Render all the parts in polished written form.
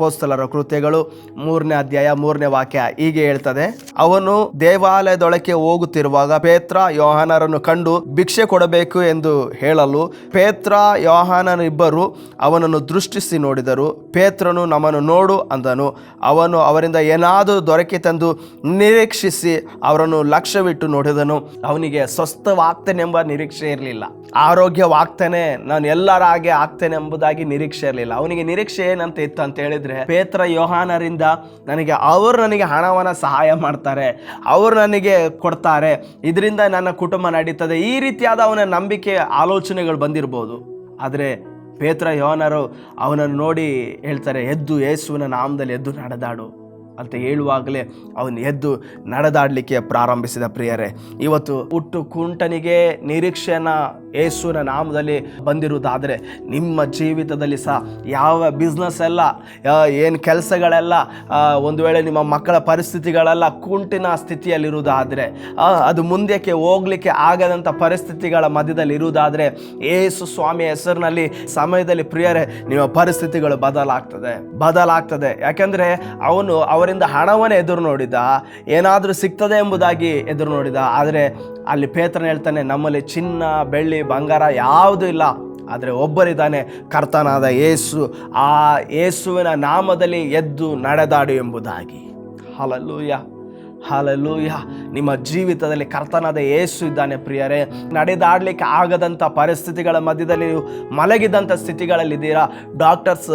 ಅಪೊಸ್ತಲರ ಕೃತ್ಯಗಳು 3ನೇ ಅಧ್ಯಾಯ 3ನೇ ವಾಕ್ಯ ಹೀಗೆ ಹೇಳ್ತದೆ. ಅವನು ದೇವಾಲಯದೊಳಕ್ಕೆ ಹೋಗುತ್ತಿರುವಾಗ ಪೇತ್ರ ಯೋಹಾನರನ್ನು ಕಂಡು ಭಿಕ್ಷೆ ಕೊಡಬೇಕು ಎಂದು ಹೇಳಲು ಪೇತ್ರ ಯೋಹಾನನಿಬ್ಬರು ಅವನನ್ನು ದೃಷ್ಟಿಸಿ ನೋಡಿದರು. ಪೇತ್ರನು ನಮ್ಮನ್ನು ನೋಡು ಅಂದನು. ಅವನು ಅವರಿಂದ ಏನಾದರೂ ದೊರಕಿತೆಂದು ನಿರೀಕ್ಷಿಸಿ ಅವರನ್ನು ಲಕ್ಷ್ಯವಿಟ್ಟು ನೋಡಿದನು. ಅವನಿಗೆ ಸ್ವಸ್ಥವಾಗ್ತೇನೆಂಬ ನಿರೀಕ್ಷೆ ಇರಲಿಲ್ಲ. ಆರೋಗ್ಯವಾಗ್ತೇನೆ, ನಾನು ಎಲ್ಲರ ಹಾಗೆ ಆಗ್ತೇನೆ ಎಂಬುದಾಗಿ ನಿರೀಕ್ಷೆ ಇರಲಿಲ್ಲ. ಅವನಿಗೆ ನಿರೀಕ್ಷೆ ಏನಂತ ಇತ್ತು ಅಂತ ಹೇಳಿದ್ರೆ, ಪೇತ್ರ ಯೋಹಾನರಿಂದ ಅವರು ನನಗೆ ಹಣವನ್ನು ಸಹಾಯ ಮಾಡ್ತಾರೆ, ಅವರು ನನಗೆ ಕೊಡ್ತಾರೆ, ಇದರಿಂದ ನನ್ನ ಕುಟುಂಬ ನಡೀತದೆ, ಈ ರೀತಿಯಾದ ಅವನ ನಂಬಿಕೆ ಆಲೋಚನೆಗಳು ಬಂದಿರ್ಬೋದು. ಆದರೆ ಪೇತ್ರ ಯೋಹಾನರು ಅವನನ್ನು ನೋಡಿ ಹೇಳ್ತಾರೆ, ಎದ್ದು ಯೇಸುವಿನ ನಾಮದಲ್ಲಿ ಎದ್ದು ನಡೆದಾಡು ಅಂತ ಹೇಳುವಾಗಲೇ ಅವನು ಎದ್ದು ನಡೆದಾಡಲಿಕ್ಕೆ ಪ್ರಾರಂಭಿಸಿದ. ಪ್ರಿಯರೇ, ಇವತ್ತು ಹುಟ್ಟು ಕುಂಟನಿಗೆ ನಿರೀಕ್ಷೆನ ಯೇಸುವಿನ ನಾಮದಲ್ಲಿ ಬಂದಿರುವುದಾದರೆ ನಿಮ್ಮ ಜೀವಿತದಲ್ಲಿ ಸಹ ಯಾವ ಬಿಸ್ನೆಸ್ ಎಲ್ಲ, ಏನು ಕೆಲಸಗಳೆಲ್ಲ, ಒಂದು ವೇಳೆ ನಿಮ್ಮ ಮಕ್ಕಳ ಪರಿಸ್ಥಿತಿಗಳೆಲ್ಲ ಕುಂಟಿನ ಸ್ಥಿತಿಯಲ್ಲಿರುವುದಾದರೆ, ಅದು ಮುಂದಕ್ಕೆ ಹೋಗ್ಲಿಕ್ಕೆ ಆಗದಂಥ ಪರಿಸ್ಥಿತಿಗಳ ಮಧ್ಯದಲ್ಲಿ ಇರುವುದಾದರೆ, ಯೇಸು ಸ್ವಾಮಿಯ ಹೆಸರಿನಲ್ಲಿ ಸಮಯದಲ್ಲಿ ಪ್ರಿಯರೇ ನಿಮ್ಮ ಪರಿಸ್ಥಿತಿಗಳು ಬದಲಾಗ್ತದೆ. ಯಾಕೆಂದರೆ ಅವನು ಅವರಿಂದ ಹಣವನ್ನು ಎದುರು ನೋಡಿದ, ಏನಾದರೂ ಸಿಗ್ತದೆ ಎಂಬುದಾಗಿ ಎದುರು ನೋಡಿದ. ಆದರೆ ಅಲ್ಲಿ ಪೇತ್ರನ ಹೇಳ್ತಾನೆ, ನಮ್ಮಲ್ಲಿ ಚಿನ್ನ ಬೆಳ್ಳಿ ಬಂಗಾರ ಯಾವುದೂ ಇಲ್ಲ, ಆದರೆ ಒಬ್ಬರಿದ್ದಾನೆ, ಕರ್ತನಾದ ಯೇಸು. ಆ ಯೇಸುವಿನ ನಾಮದಲ್ಲಿ ಎದ್ದು ನಡೆದಾಡು ಎಂಬುದಾಗಿ. ಹಲ್ಲೆಲೂಯಾ. ನಿಮ್ಮ ಜೀವಿತದಲ್ಲಿ ಕರ್ತನಾದ ಯೇಸು ಇದ್ದಾನೆ ಪ್ರಿಯರೇ. ನಡೆದಾಡಲಿಕ್ಕೆ ಆಗದಂಥ ಪರಿಸ್ಥಿತಿಗಳ ಮಧ್ಯದಲ್ಲಿ ನೀವು ಮಲಗಿದಂಥ ಸ್ಥಿತಿಗಳಲ್ಲಿದ್ದೀರಾ. ಡಾಕ್ಟರ್ಸ್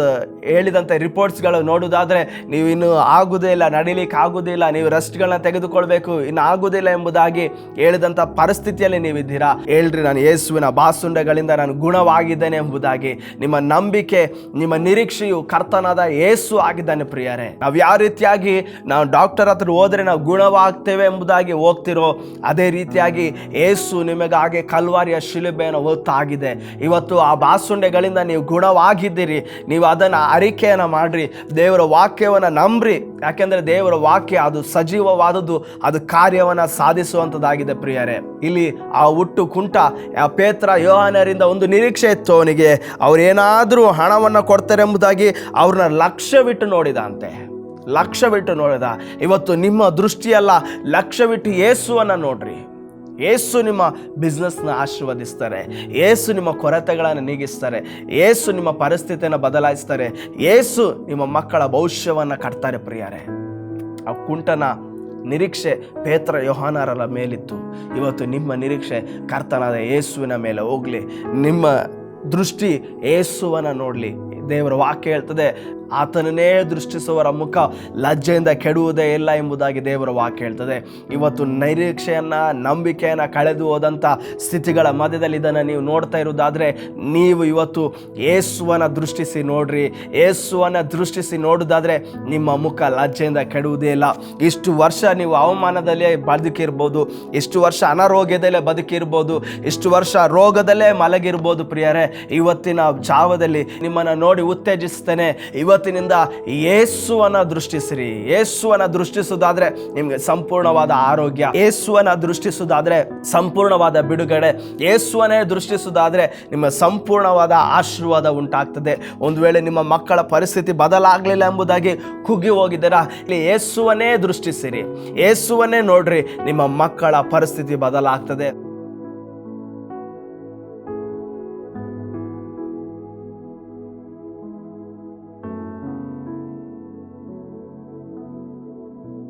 ಹೇಳಿದಂಥ ರಿಪೋರ್ಟ್ಸ್ಗಳು ನೋಡುವುದಾದರೆ ನೀವು ಇನ್ನು ಆಗುವುದೇ ಇಲ್ಲ, ನಡಿಲಿಕ್ಕೆ ಆಗುವುದಿಲ್ಲ, ನೀವು ರೆಸ್ಟ್ಗಳನ್ನ ತೆಗೆದುಕೊಳ್ಬೇಕು, ಇನ್ನು ಆಗುವುದಿಲ್ಲ ಎಂಬುದಾಗಿ ಹೇಳಿದಂಥ ಪರಿಸ್ಥಿತಿಯಲ್ಲಿ ನೀವಿದ್ದೀರಾ. ಹೇಳ್ರಿ, ನಾನು ಯೇಸುವಿನ ಬಾಸುಂಡೆಗಳಿಂದ ನಾನು ಗುಣವಾಗಿದ್ದೇನೆ ಎಂಬುದಾಗಿ. ನಿಮ್ಮ ನಂಬಿಕೆ, ನಿಮ್ಮ ನಿರೀಕ್ಷೆಯು ಕರ್ತನಾದ ಯೇಸು ಆಗಿದ್ದಾನೆ ಪ್ರಿಯರೇ. ನಾವು ಯಾವ ರೀತಿಯಾಗಿ ನಾವು ಡಾಕ್ಟರ್ ಹತ್ರ ಹೋದರೆ ನಾವು ಗುಣವಾಗ್ತೇವೆ ಎಂಬುದಾಗಿ ಹೋಗ್ತಿರೋ, ಅದೇ ರೀತಿಯಾಗಿ ಯೇಸು ನಿಮಗಾಗೆ ಕಲ್ವಾರಿಯ ಶಿಲುಬೆಯನ್ನು ಹೊತ್ತಾಗಿದೆ. ಇವತ್ತು ಆ ಬಾಸುಂಡೆಗಳಿಂದ ನೀವು ಗುಣವಾಗಿದ್ದೀರಿ. ನೀವು ಅದನ್ನು ಅರಿಕೆಯನ್ನು ಮಾಡ್ರಿ, ದೇವರ ವಾಕ್ಯವನ್ನು ನಂಬ್ರಿ. ಯಾಕೆಂದರೆ ದೇವರ ವಾಕ್ಯ ಅದು ಸಜೀವವಾದದ್ದು, ಅದು ಕಾರ್ಯವನ್ನು ಸಾಧಿಸುವಂಥದ್ದಾಗಿದೆ ಪ್ರಿಯರೇ. ಇಲ್ಲಿ ಆ ಹುಟ್ಟು ಕುಂಟ ಪೇತ್ರ ಯೋಹಾನರಿಂದ ಒಂದು ನಿರೀಕ್ಷೆ ಇತ್ತು ಅವನಿಗೆ. ಅವರೇನಾದರೂ ಹಣವನ್ನು ಕೊಡ್ತಾರೆ ಎಂಬುದಾಗಿ ಅವ್ರನ್ನ ಲಕ್ಷ್ಯವಿಟ್ಟು ನೋಡಿದ. ಇವತ್ತು ನಿಮ್ಮ ದೃಷ್ಟಿಯಲ್ಲ, ಲಕ್ಷ್ಯವಿಟ್ಟು ಯೇಸುವನ್ನು ನೋಡ್ರಿ. ಯೇಸು ನಿಮ್ಮ ಬಿಸ್ನೆಸ್ನ ಆಶೀರ್ವದಿಸ್ತಾರೆ, ಯೇಸು ನಿಮ್ಮ ಕೊರತೆಗಳನ್ನು ನೀಗಿಸ್ತಾರೆ, ಯೇಸು ನಿಮ್ಮ ಪರಿಸ್ಥಿತಿಯನ್ನು ಬದಲಾಯಿಸ್ತಾರೆ, ಯೇಸು ನಿಮ್ಮ ಮಕ್ಕಳ ಭವಿಷ್ಯವನ್ನು ಕಟ್ತಾರೆ ಪ್ರಿಯರೇ. ಆ ಕುಂಟನ ನಿರೀಕ್ಷೆ ಪೇತ್ರ ಯೋಹಾನರ ಮೇಲಿತ್ತು. ಇವತ್ತು ನಿಮ್ಮ ನಿರೀಕ್ಷೆ ಕರ್ತನಾದ ಯೇಸುವಿನ ಮೇಲೆ ಹೋಗಲಿ. ನಿಮ್ಮ ದೃಷ್ಟಿ ಯೇಸುವನ್ನು ನೋಡಲಿ. ದೇವರ ವಾಕ್ಯ ಹೇಳ್ತದೆ, ಆತನನ್ನೇ ದೃಷ್ಟಿಸುವವರ ಮುಖ ಲಜ್ಜೆಯಿಂದ ಕೆಡುವುದೇ ಇಲ್ಲ ಎಂಬುದಾಗಿ ದೇವರ ವಾಕ್ಯ ಹೇಳ್ತದೆ. ಇವತ್ತು ನಿರೀಕ್ಷೆಯನ್ನು, ನಂಬಿಕೆಯನ್ನು ಕಳೆದು ಹೋದಂಥ ಸ್ಥಿತಿಗಳ ಮಧ್ಯದಲ್ಲಿ ಇದನ್ನು ನೀವು ನೋಡ್ತಾ ಇರೋದಾದರೆ, ನೀವು ಇವತ್ತು ಯೇಸುವನ್ನು ದೃಷ್ಟಿಸಿ ನೋಡ್ರಿ. ಯೇಸುವನ್ನು ದೃಷ್ಟಿಸಿ ನೋಡೋದಾದರೆ ನಿಮ್ಮ ಮುಖ ಲಜ್ಜೆಯಿಂದ ಕೆಡುವುದೇ ಇಲ್ಲ. ಇಷ್ಟು ವರ್ಷ ನೀವು ಅವಮಾನದಲ್ಲೇ ಬದುಕಿರ್ಬೋದು, ಇಷ್ಟು ವರ್ಷ ಅನಾರೋಗ್ಯದಲ್ಲೇ ಬದುಕಿರ್ಬೋದು, ಇಷ್ಟು ವರ್ಷ ರೋಗದಲ್ಲೇ ಮಲಗಿರ್ಬೋದು ಪ್ರಿಯರೇ. ಇವತ್ತಿನ ಜಾವದಲ್ಲಿ ನಿಮ್ಮನ್ನು ನೋಡಿ ಉತ್ತೇಜಿಸ್ತೇನೆ, ಇವತ್ತಿನಿಂದ ಯೇಸುವನ್ನು ದೃಷ್ಟಿಸಿರಿ. ಯೇಸುವನ್ನು ದೃಷ್ಟಿಸುವುದಾದ್ರೆ ನಿಮಗೆ ಸಂಪೂರ್ಣವಾದ ಆರೋಗ್ಯ, ಯೇಸುವನ್ನು ದೃಷ್ಟಿಸುವುದಾದ್ರೆ ಸಂಪೂರ್ಣವಾದ ಬಿಡುಗಡೆ, ಯೇಸುವನ್ನೇ ದೃಷ್ಟಿಸುವುದಾದ್ರೆ ನಿಮ್ಮ ಸಂಪೂರ್ಣವಾದ ಆಶೀರ್ವಾದ ಉಂಟಾಗ್ತದೆ. ಒಂದು ವೇಳೆ ನಿಮ್ಮ ಮಕ್ಕಳ ಪರಿಸ್ಥಿತಿ ಬದಲಾಗಲಿಲ್ಲ ಎಂಬುದಾಗಿ ಕುಗ್ಗಿ ಹೋಗಿದ್ದೀರಾ, ಇಲ್ಲಿ ಯೇಸುವನ್ನೇ ದೃಷ್ಟಿಸಿರಿ, ಯೇಸುವನ್ನೇ ನೋಡ್ರಿ, ನಿಮ್ಮ ಮಕ್ಕಳ ಪರಿಸ್ಥಿತಿ ಬದಲಾಗ್ತದೆ.